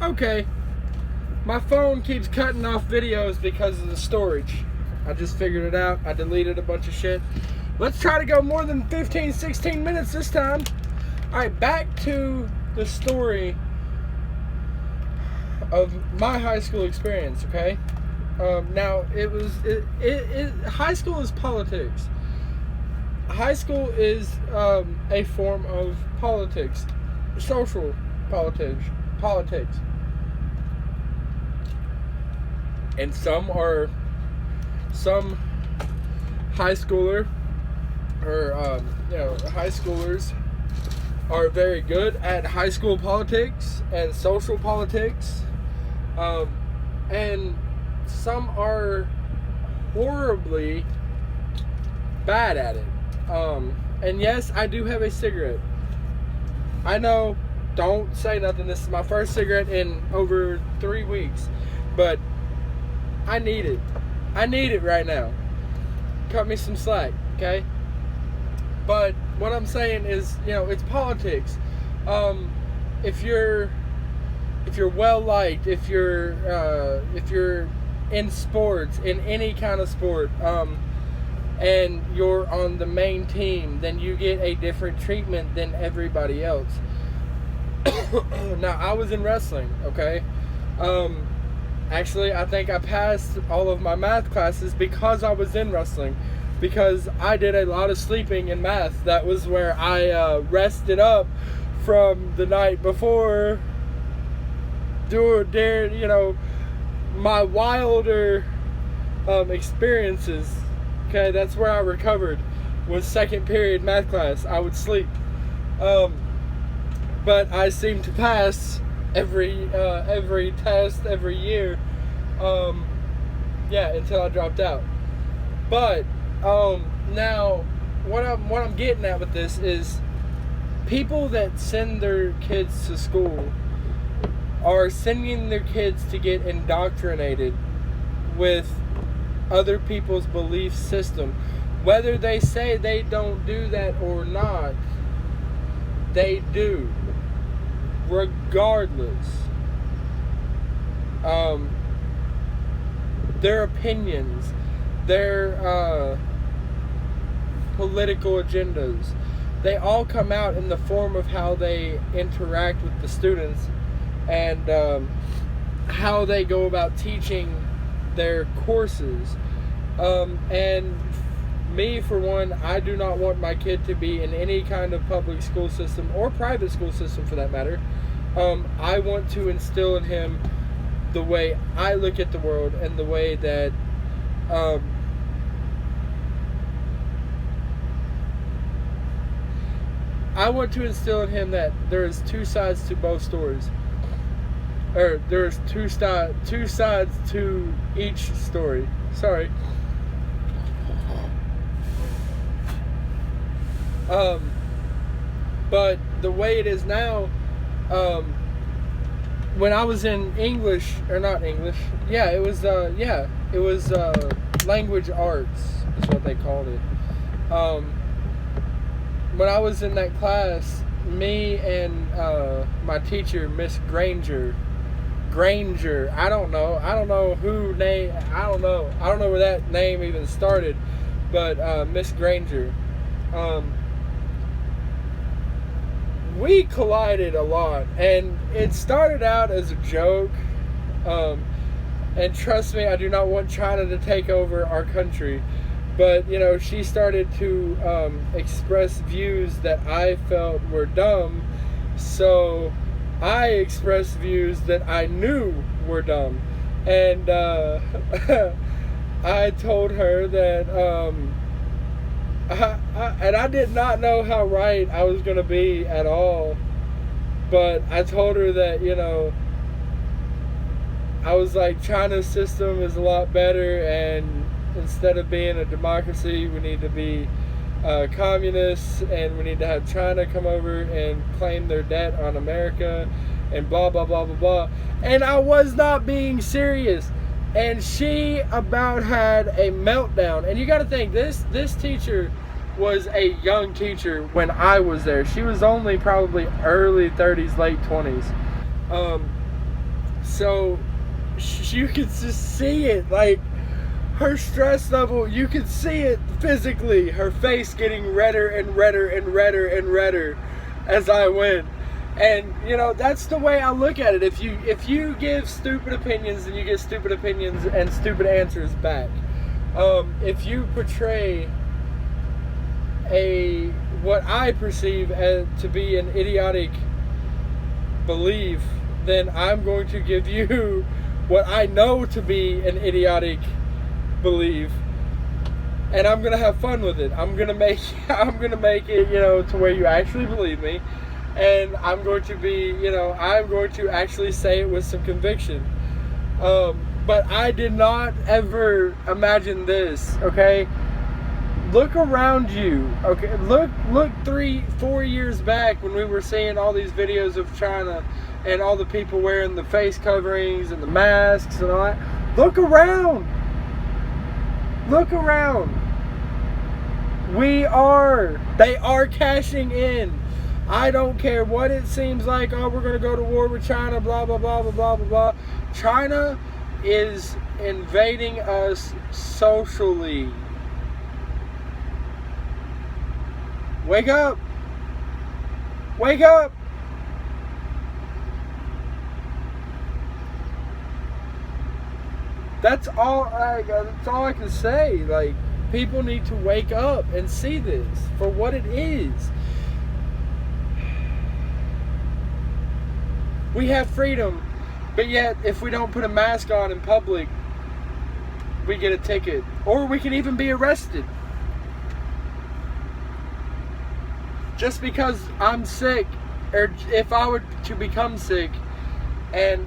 Okay, my phone keeps cutting off videos because of the storage. I just figured it out. I deleted a bunch of shit. Let's try to go more than 15, 16 minutes this time. Alright, back to the story of my high school experience, okay? Now, high school is politics. High school is a form of politics. Social politics. And some high schooler or high schoolers are very good at high school politics and social politics, and some are horribly bad at it. And yes, I do have a cigarette. I know, don't say nothing. This is my first cigarette in over 3 weeks, but I need it. I need it right now. Cut me some slack, okay? But what I'm saying is, it's politics. If you're well liked, if you're in sports, in any kind of sport, and you're on the main team, then you get a different treatment than everybody else. Now, I was in wrestling, okay? Actually, I think I passed all of my math classes because I was in wrestling. Because I did a lot of sleeping in math. That was where I rested up from the night before during, my wilder experiences. Okay, that's where I recovered, was second period math class. I would sleep. But I seemed to pass every test every year. Until I dropped out. But now what I'm getting at with this is people that send their kids to school are sending their kids to get indoctrinated with other people's belief system. Whether they say they don't do that or not, they do. Regardless. Their opinions, their political agendas, they all come out in the form of how they interact with the students and how they go about teaching their courses. And me, for one, I do not want my kid to be in any kind of public school system or private school system for that matter. I want to instill in him the way I look at the world and the way that I want to instill in him that there is two sides to both stories. Or there's two sides to each story. Sorry. But the way it is now, when I was in English, or not English, it was language arts is what they called it. When I was in that class, me and my teacher, Miss Granger, I don't know where that name even started, but Miss Granger, we collided a lot, and it started out as a joke, and trust me, I do not want China to take over our country, but she started to express views that I felt were dumb, so I expressed views that I knew were dumb, and I told her that I did not know how right I was going to be at all, but I told her that, I was like, China's system is a lot better, and instead of being a democracy, we need to be communists, and we need to have China come over and claim their debt on America, and blah, blah, blah, blah, blah. And I was not being serious. And she about had a meltdown. And you got to think, this teacher was a young teacher when I was there. She was only probably early 30s, late 20s. So you could just see it, like her stress level, you could see it physically, her face getting redder and redder and redder and redder as I went. And you know, that's the way I look at it. If you give stupid opinions, then you get stupid opinions and stupid answers back. If you portray what I perceive as to be an idiotic belief, then I'm going to give you what I know to be an idiotic belief, and I'm gonna have fun with it. I'm gonna make it, you know, to where you actually believe me, and I'm going to actually say it with some conviction. But I did not ever imagine this. Okay, look around you. Okay, look 3-4 years back when we were seeing all these videos of China and all the people wearing the face coverings and the masks and all that. Look around. Look around. They are cashing in. I don't care what it seems like. Oh, we're going to go to war with China, blah, blah, blah, blah, blah, blah, blah. China is invading us socially. Wake up. Wake up. That's all I can say. Like, people need to wake up and see this for what it is. We have freedom, but yet if we don't put a mask on in public, we get a ticket, or we can even be arrested. Just because I'm sick, or if I were to become sick, and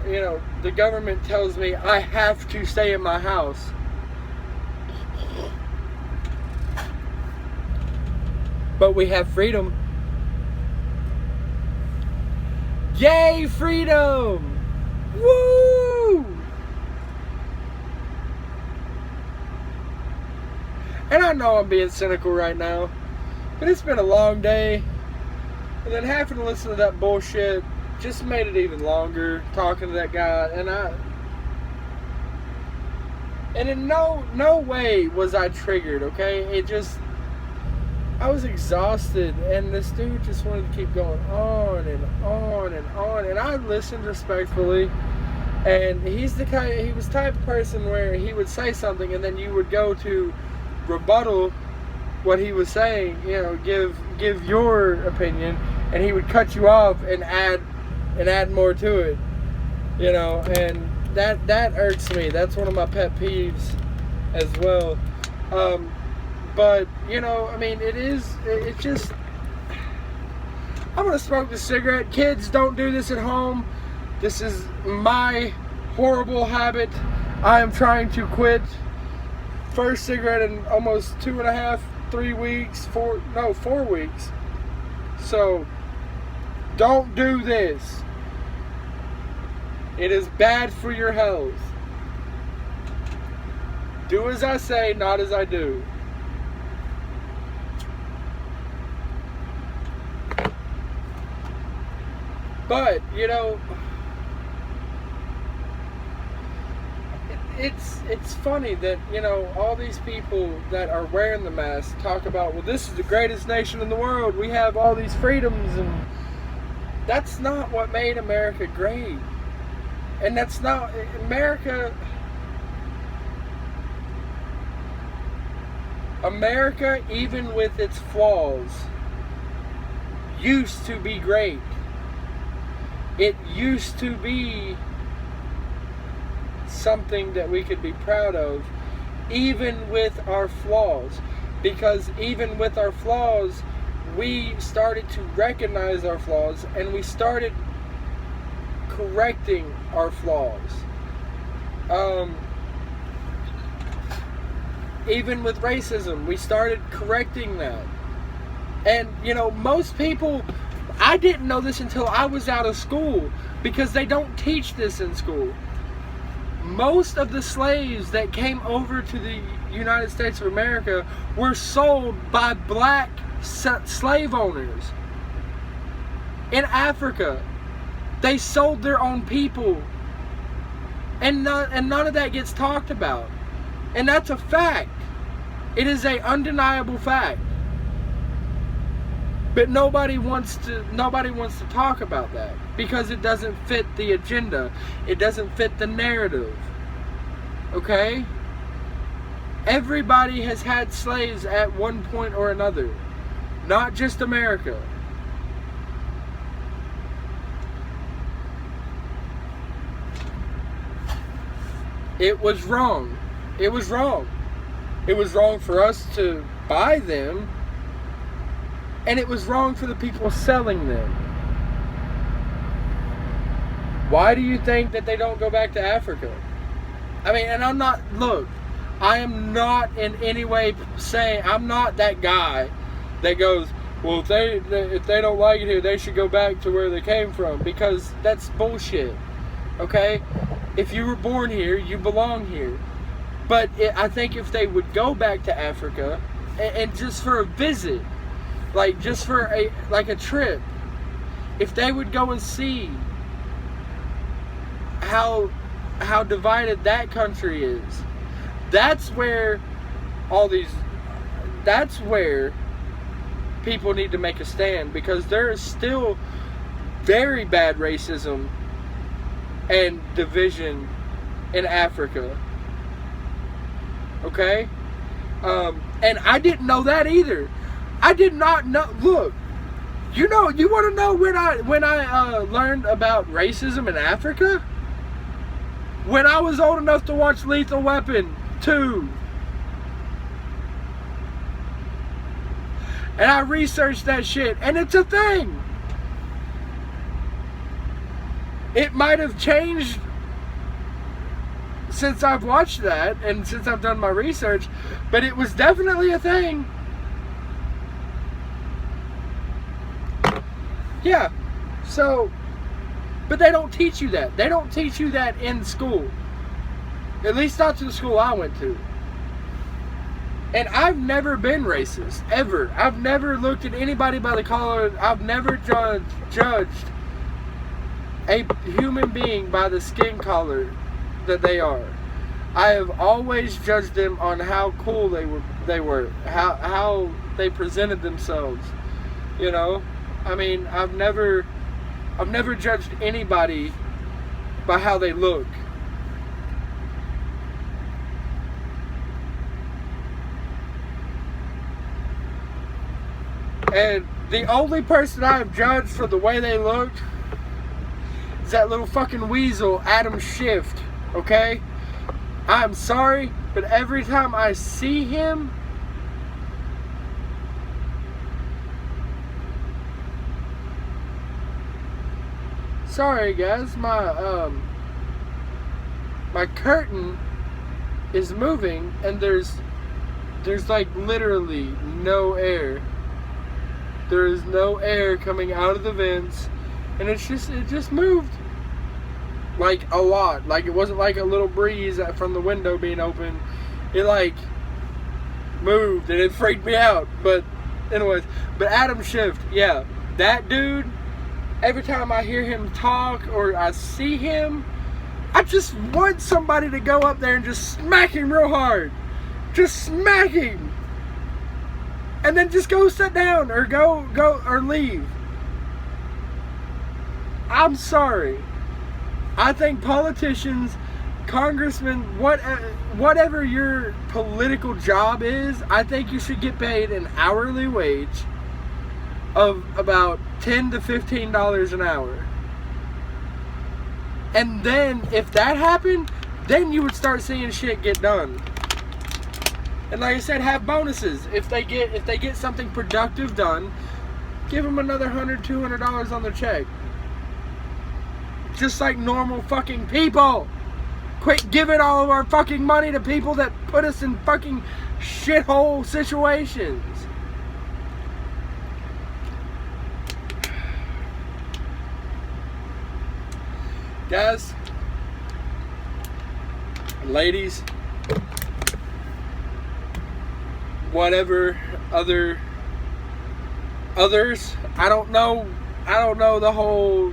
you know, the government tells me I have to stay in my house. But we have freedom. Yay, freedom! Woo! And I know I'm being cynical right now, but it's been a long day, and then having to listen to that bullshit just made it even longer, talking to that guy. And in no way was I triggered, okay? I was exhausted, and this dude just wanted to keep going on and on and on, and I listened respectfully. And he was the type of person where he would say something, and then you would go to rebuttal what he was saying, you know, give your opinion, and he would cut you off and add more to it, you know, and that irks me. That's one of my pet peeves as well. But you know, I mean, it's just, I'm gonna smoke the cigarette. Kids, don't do this at home. This is my horrible habit. I am trying to quit. First cigarette in almost 2.5-3 weeks, 4 weeks. So don't do this. It is bad for your health. Do as I say, not as I do. But, you know, it's funny that, you know, all these people that are wearing the mask talk about, well, this is the greatest nation in the world. We have all these freedoms, and that's not what made America great. And that's not America. America, even with its flaws, used to be great. It used to be something that we could be proud of, even with our flaws. Because even with our flaws, we started to recognize our flaws, and we started correcting our flaws. Even with racism, we started correcting that. And, you know, most people, I didn't know this until I was out of school, because they don't teach this in school. Most of the slaves that came over to the United States of America were sold by black slave owners in Africa. They sold their own people And none of that gets talked about. And that's a fact. It is a undeniable fact. But nobody wants to talk about that because it doesn't fit the agenda. It doesn't fit the narrative. Okay? Everybody has had slaves at one point or another. Not just America. It was wrong. It was wrong. It was wrong for us to buy them. And it was wrong for the people selling them. Why do you think that they don't go back to Africa? I mean, and I'm not, look, I am not in any way saying, I'm not that guy that goes, well, if they don't like it here, they should go back to where they came from, because that's bullshit. Okay? If you were born here, you belong here. But I think if they would go back to Africa and just for a visit, like just for a trip, if they would go and see how divided that country is, that's where people need to make a stand, because there is still very bad racism and division in Africa. Okay? And I didn't know that either. I did not know. Look, you want to know when I learned about racism in Africa? When I was old enough to watch Lethal Weapon 2. And I researched that shit, and it's a thing. It might have changed since I've watched that and since I've done my research, but it was definitely a thing. Yeah, so, but they don't teach you that. They don't teach you that in school. At least not to the school I went to. And I've never been racist, ever. I've never looked at anybody by the collar. I've never judged a human being by the skin color that they are. I have always judged them on how cool they were, how they presented themselves. You know, I mean, I've never judged anybody by how they look. And the only person I have judged for the way they looked is that little fucking weasel, Adam Schiff, okay? I'm sorry, but every time I see him, sorry guys, my curtain is moving and there's like literally no air. There is no air coming out of the vents, and it just moved. Like a lot. Like it wasn't like a little breeze from the window being open. It like moved and it freaked me out. But anyways, but Adam Schiff, yeah, that dude, every time I hear him talk or I see him, I just want somebody to go up there and just smack him real hard. Just smack him. And then just go sit down or go or leave. I'm sorry. I think politicians, congressmen, whatever your political job is, I think you should get paid an hourly wage of about $10 to $15 an hour. And then if that happened, then you would start seeing shit get done. And like I said, have bonuses. If they get something productive done, give them another $100, $200 on their check. Just like normal fucking people. Quit giving all of our fucking money to people that put us in fucking shithole situations. Guys, ladies, whatever others, I don't know the whole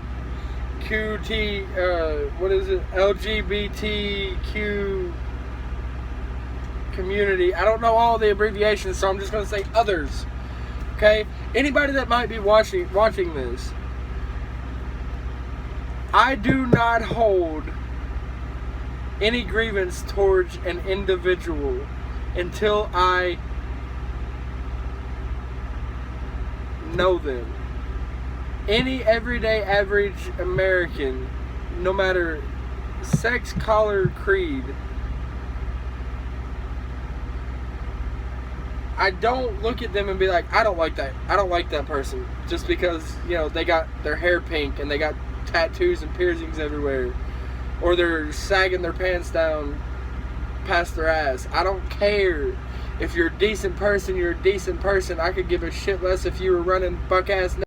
what is it? LGBTQ community. I don't know all the abbreviations, so I'm just going to say others. Okay? Anybody that might be watching this, I do not hold any grievance towards an individual until I know them. Any everyday average American, no matter sex, color, creed, I don't look at them and be like, I don't like that person just because, you know, they got their hair pink and they got tattoos and piercings everywhere, or they're sagging their pants down past their ass. I don't care. If you're a decent person, you're a decent person. I could give a shit less if you were running buck ass